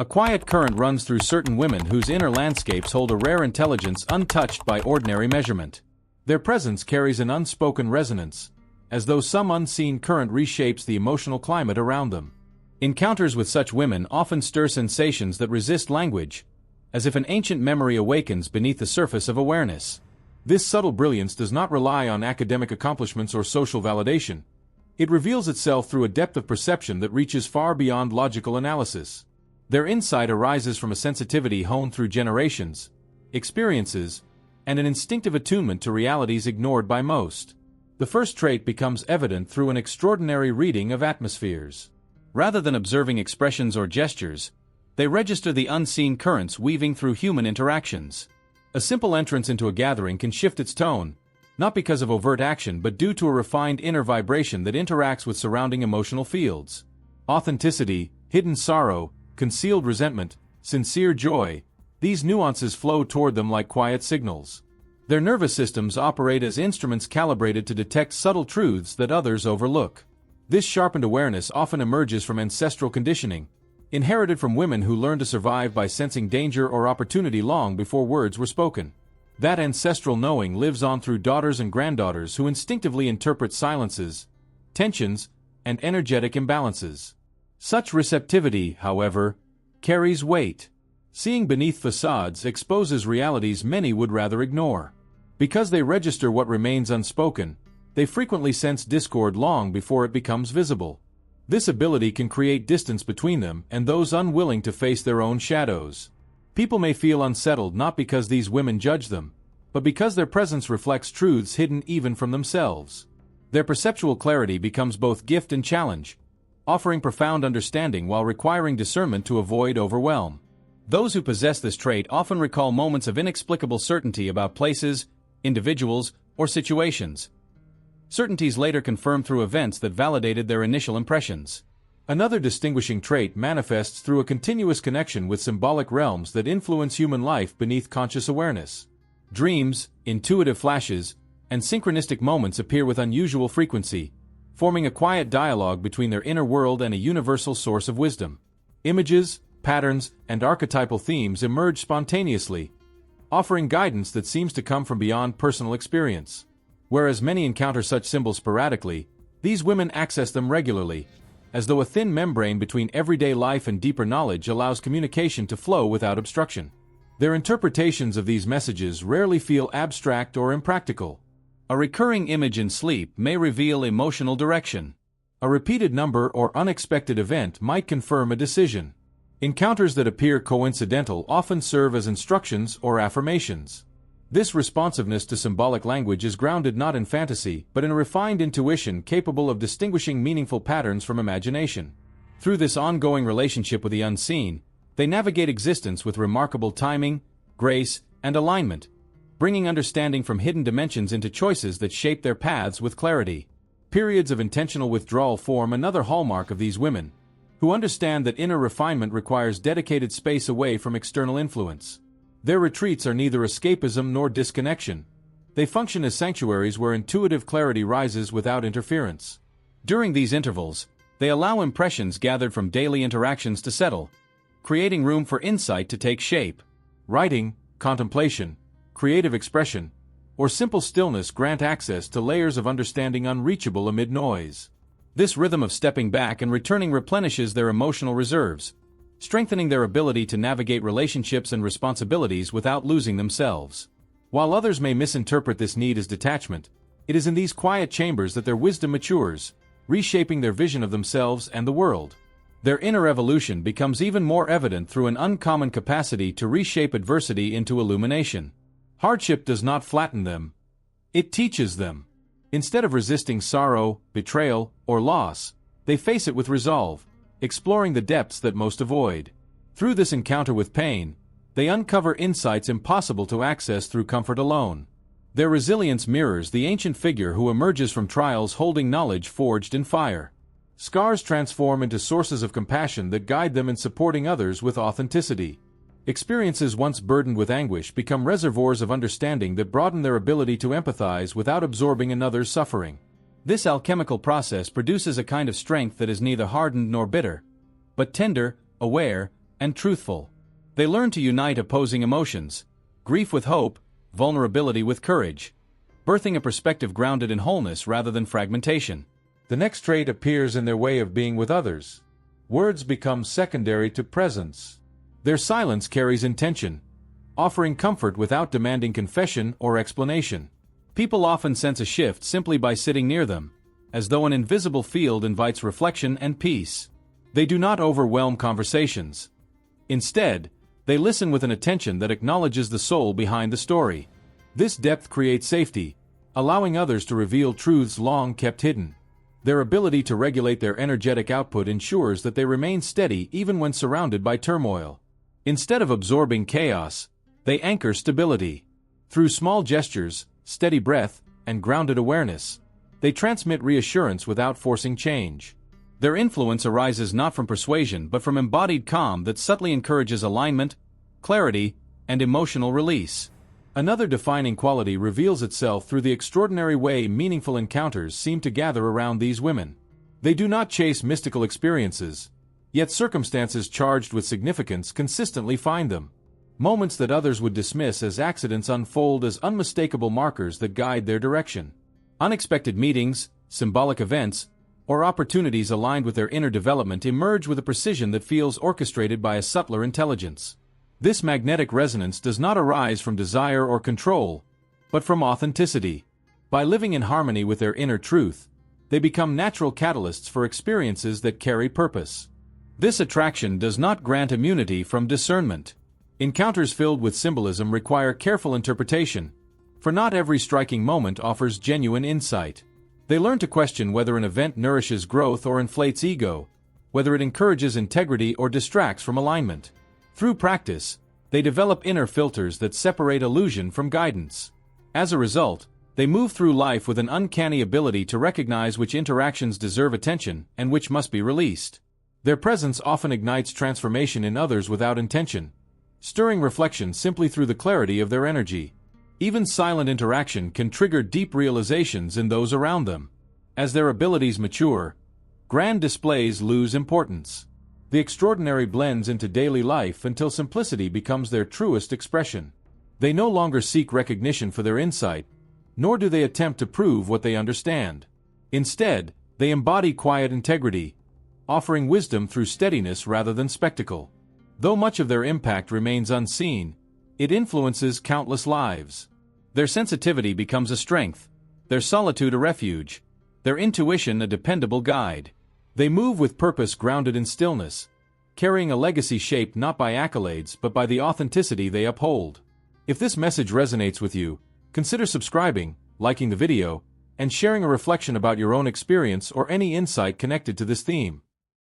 A quiet current runs through certain women whose inner landscapes hold a rare intelligence untouched by ordinary measurement. Their presence carries an unspoken resonance, as though some unseen current reshapes the emotional climate around them. Encounters with such women often stir sensations that resist language, as if an ancient memory awakens beneath the surface of awareness. This subtle brilliance does not rely on academic accomplishments or social validation. It reveals itself through a depth of perception that reaches far beyond logical analysis. Their insight arises from a sensitivity honed through generations, experiences, and an instinctive attunement to realities ignored by most. The first trait becomes evident through an extraordinary reading of atmospheres. Rather than observing expressions or gestures, they register the unseen currents weaving through human interactions. A simple entrance into a gathering can shift its tone, not because of overt action but due to a refined inner vibration that interacts with surrounding emotional fields. Authenticity, hidden sorrow, concealed resentment, sincere joy, these nuances flow toward them like quiet signals. Their nervous systems operate as instruments calibrated to detect subtle truths that others overlook. This sharpened awareness often emerges from ancestral conditioning, inherited from women who learned to survive by sensing danger or opportunity long before words were spoken. That ancestral knowing lives on through daughters and granddaughters who instinctively interpret silences, tensions, and energetic imbalances. Such receptivity, however, carries weight. Seeing beneath facades exposes realities many would rather ignore. Because they register what remains unspoken, they frequently sense discord long before it becomes visible. This ability can create distance between them and those unwilling to face their own shadows. People may feel unsettled not because these women judge them, but because their presence reflects truths hidden even from themselves. Their perceptual clarity becomes both gift and challenge, offering profound understanding while requiring discernment to avoid overwhelm. Those who possess this trait often recall moments of inexplicable certainty about places, individuals, or situations. Certainties later confirmed through events that validated their initial impressions. Another distinguishing trait manifests through a continuous connection with symbolic realms that influence human life beneath conscious awareness. Dreams, intuitive flashes, and synchronistic moments appear with unusual frequency, forming a quiet dialogue between their inner world and a universal source of wisdom. Images, patterns, and archetypal themes emerge spontaneously, offering guidance that seems to come from beyond personal experience. Whereas many encounter such symbols sporadically, these women access them regularly, as though a thin membrane between everyday life and deeper knowledge allows communication to flow without obstruction. Their interpretations of these messages rarely feel abstract or impractical. A recurring image in sleep may reveal emotional direction. A repeated number or unexpected event might confirm a decision. Encounters that appear coincidental often serve as instructions or affirmations. This responsiveness to symbolic language is grounded not in fantasy, but in a refined intuition capable of distinguishing meaningful patterns from imagination. Through this ongoing relationship with the unseen, they navigate existence with remarkable timing, grace, and alignment, bringing understanding from hidden dimensions into choices that shape their paths with clarity. Periods of intentional withdrawal form another hallmark of these women, who understand that inner refinement requires dedicated space away from external influence. Their retreats are neither escapism nor disconnection. They function as sanctuaries where intuitive clarity rises without interference. During these intervals, they allow impressions gathered from daily interactions to settle, creating room for insight to take shape. Writing, contemplation, creative expression, or simple stillness grant access to layers of understanding unreachable amid noise. This rhythm of stepping back and returning replenishes their emotional reserves, strengthening their ability to navigate relationships and responsibilities without losing themselves. While others may misinterpret this need as detachment, it is in these quiet chambers that their wisdom matures, reshaping their vision of themselves and the world. Their inner evolution becomes even more evident through an uncommon capacity to reshape adversity into illumination. Hardship does not flatten them. It teaches them. Instead of resisting sorrow, betrayal, or loss, they face it with resolve, exploring the depths that most avoid. Through this encounter with pain, they uncover insights impossible to access through comfort alone. Their resilience mirrors the ancient figure who emerges from trials holding knowledge forged in fire. Scars transform into sources of compassion that guide them in supporting others with authenticity. Experiences once burdened with anguish become reservoirs of understanding that broaden their ability to empathize without absorbing another's suffering. This alchemical process produces a kind of strength that is neither hardened nor bitter, but tender, aware, and truthful. They learn to unite opposing emotions, grief with hope, vulnerability with courage, birthing a perspective grounded in wholeness rather than fragmentation. The next trait appears in their way of being with others. Words become secondary to presence. Their silence carries intention, offering comfort without demanding confession or explanation. People often sense a shift simply by sitting near them, as though an invisible field invites reflection and peace. They do not overwhelm conversations. Instead, they listen with an attention that acknowledges the soul behind the story. This depth creates safety, allowing others to reveal truths long kept hidden. Their ability to regulate their energetic output ensures that they remain steady even when surrounded by turmoil. Instead of absorbing chaos, they anchor stability. Through small gestures, steady breath, and grounded awareness, they transmit reassurance without forcing change. Their influence arises not from persuasion but from embodied calm that subtly encourages alignment, clarity, and emotional release. Another defining quality reveals itself through the extraordinary way meaningful encounters seem to gather around these women. They do not chase mystical experiences, yet circumstances charged with significance consistently find them. Moments that others would dismiss as accidents unfold as unmistakable markers that guide their direction. Unexpected meetings, symbolic events, or opportunities aligned with their inner development emerge with a precision that feels orchestrated by a subtler intelligence. This magnetic resonance does not arise from desire or control, but from authenticity. By living in harmony with their inner truth, they become natural catalysts for experiences that carry purpose. This attraction does not grant immunity from discernment. Encounters filled with symbolism require careful interpretation, for not every striking moment offers genuine insight. They learn to question whether an event nourishes growth or inflates ego, whether it encourages integrity or distracts from alignment. Through practice, they develop inner filters that separate illusion from guidance. As a result, they move through life with an uncanny ability to recognize which interactions deserve attention and which must be released. Their presence often ignites transformation in others without intention, stirring reflection simply through the clarity of their energy. Even silent interaction can trigger deep realizations in those around them. As their abilities mature, grand displays lose importance. The extraordinary blends into daily life until simplicity becomes their truest expression. They no longer seek recognition for their insight, nor do they attempt to prove what they understand. Instead, they embody quiet integrity, offering wisdom through steadiness rather than spectacle. Though much of their impact remains unseen, it influences countless lives. Their sensitivity becomes a strength, their solitude a refuge, their intuition a dependable guide. They move with purpose grounded in stillness, carrying a legacy shaped not by accolades but by the authenticity they uphold. If this message resonates with you, consider subscribing, liking the video, and sharing a reflection about your own experience or any insight connected to this theme.